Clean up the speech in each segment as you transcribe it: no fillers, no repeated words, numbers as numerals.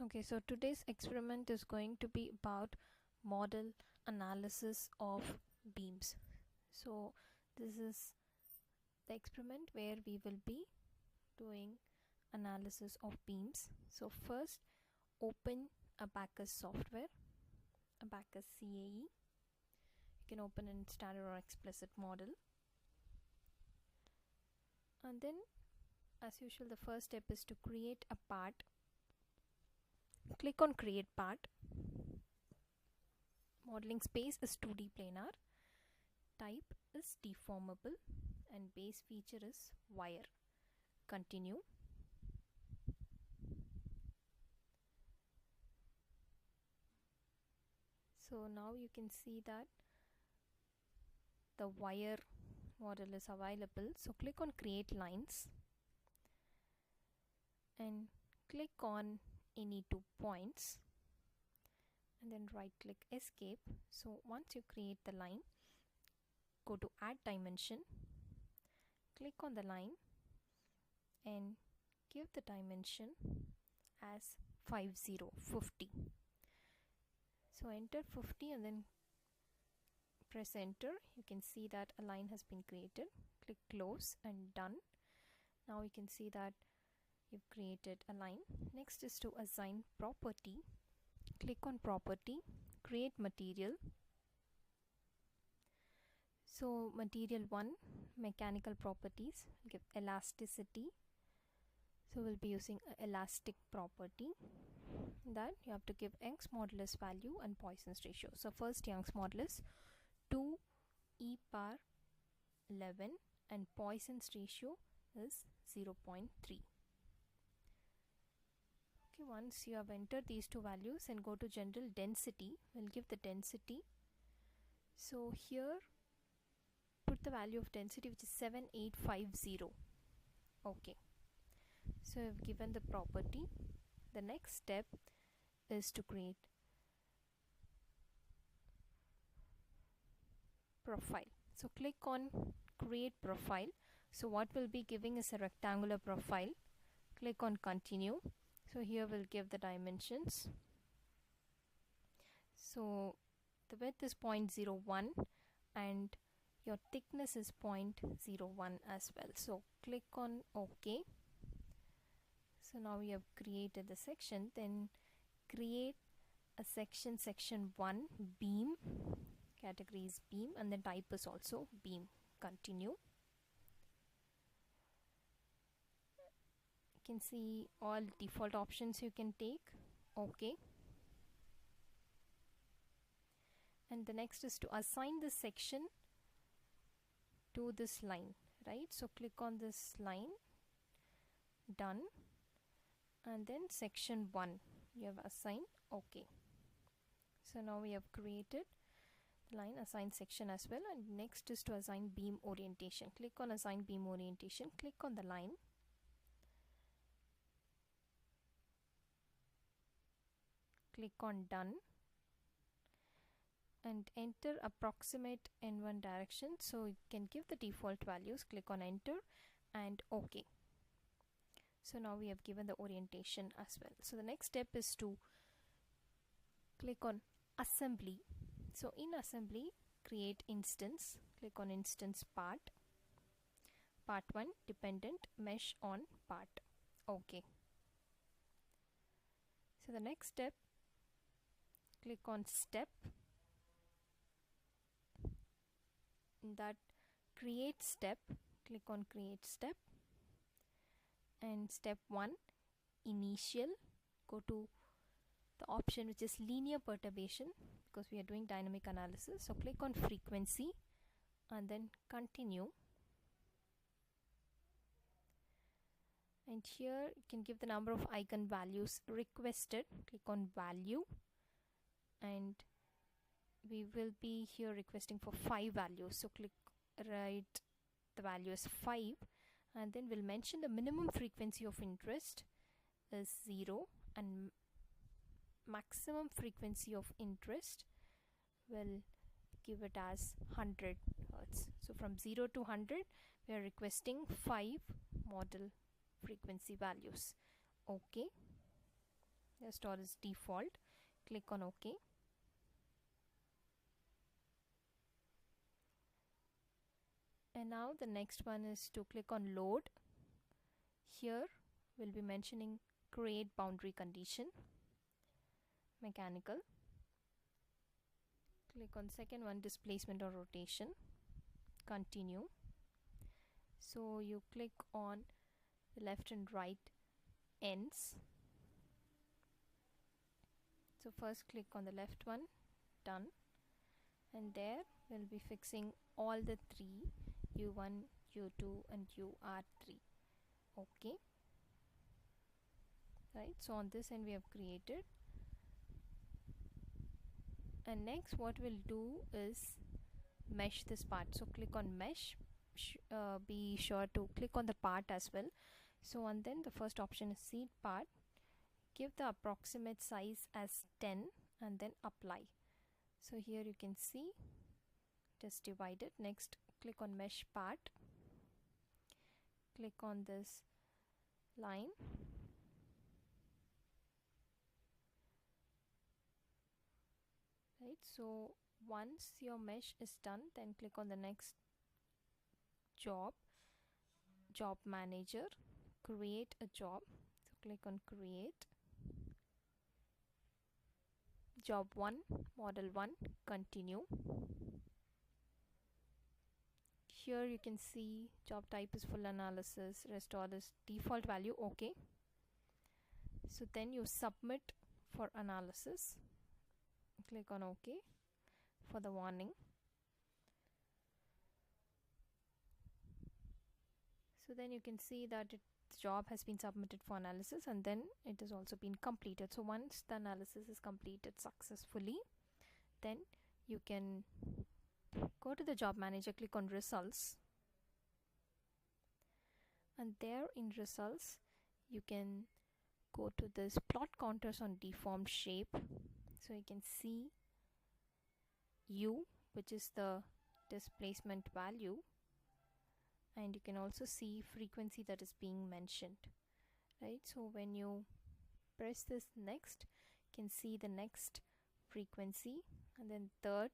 Okay, so today's experiment is going to be about modal analysis of beams. So this is the experiment where we will be doing analysis of beams. So first, open Abacus software, Abacus CAE. You can open in standard or explicit model. And then, as usual, the first step is to create a part. Click on create part. Modeling space is 2D planar. Type is deformable and base feature is wire. Continue. So now you can see that the wire model is available. So click on create lines and click on any 2 points and then right click escape. So once you create the line, go to add dimension, click on the line and give the dimension as 50. So enter 50 and then press enter. You can see that a line has been created. Click close and done. Now you can see that you've created a line. Next is to assign property. Click on property, create material. So material 1, mechanical properties, give elasticity. So we'll be using elastic property. That you have to give Young's modulus value and Poisson's ratio. So first Young's modulus 2 e power 11 and Poisson's ratio is 0.3. Okay, once you have entered these two values and go to general density, we'll give the density. So here put the value of density which is 7850. Okay, so I've given the property. The next step is to create profile. So click on create profile. So what we'll be giving is a rectangular profile. Click on continue. So here we'll give the dimensions. So the width is 0.01 and your thickness is 0.01 as well. So click on OK. So now we have created the section. Then create a section 1 beam. Category is beam and the type is also beam. Continue. You can see all default options you can take. OK. And the next is to assign this section to this line, right? So click on this line, done, and then section 1 you have assigned. OK. So now we have created the line, assign section as well, and next is to assign beam orientation. Click on assign beam orientation, click on the line, click on done and enter approximate in one direction. So you can give the default values, click on enter and OK. So now we have given the orientation as well. So the next step is to click on assembly. So in assembly, create instance, click on instance part 1 dependent mesh on part. OK. So the next step, click on step. In that create step, click on create step and step 1 initial, go to the option which is linear perturbation because we are doing dynamic analysis. So click on frequency and then continue, and here you can give the number of eigenvalues requested. Click on value and we will be here requesting for 5 values. So click write the value as 5 and then we'll mention the minimum frequency of interest is 0 and maximum frequency of interest will give it as 100 Hertz. So from 0 to 100 we are requesting 5 model frequency values. OK. restore is default. Click on OK. And now the next one is to click on load. Here we'll be mentioning create boundary condition, mechanical. Click on second one, displacement or rotation, continue. So you click on the left and right ends. So first click on the left one, done. And there we'll be fixing all the three, U1, U2 and UR3. Okay. Right, so on this end we have created. And next what we'll do is mesh this part. So click on mesh. Be sure to click on the part as well. So and then the first option is seed part. Give the approximate size as 10 and then apply. So here you can see just divide it. Next click on mesh part. Click on this line. Right, so once your mesh is done, then click on the next job manager, create a job. So click on create, job 1, model 1, continue. Here you can see job type is full analysis, restore is default value, okay. So then you submit for analysis. Click on OK for the warning. So then you can see that the job has been submitted for analysis and then it has also been completed. So once the analysis is completed successfully, then you can go to the job manager, click on results, and there in results you can go to this plot counters on deformed shape. So you can see U, which is the displacement value, and you can also see frequency that is being mentioned, right? So when you press this next, you can see the next frequency and then third,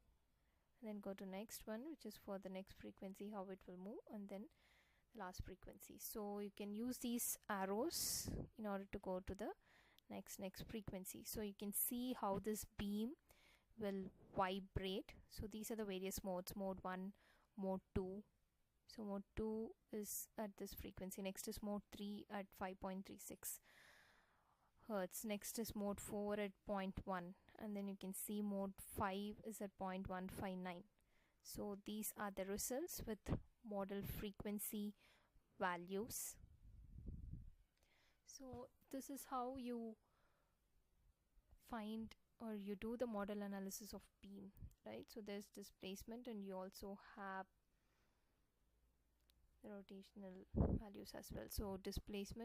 and then go to next one, which is for the next frequency, how it will move, and then the last frequency. So you can use these arrows in order to go to the next frequency. So you can see how this beam will vibrate. So these are the various modes, mode 1, mode 2. So mode 2 is at this frequency. Next is mode 3 at 5.36 Hertz. Next is mode 4 at 0.1, and then you can see mode 5 is at 0.159. So these are the results with model frequency values. So this is how you find or you do the model analysis of beam, right? So there's displacement and you also have the rotational values as well. So displacement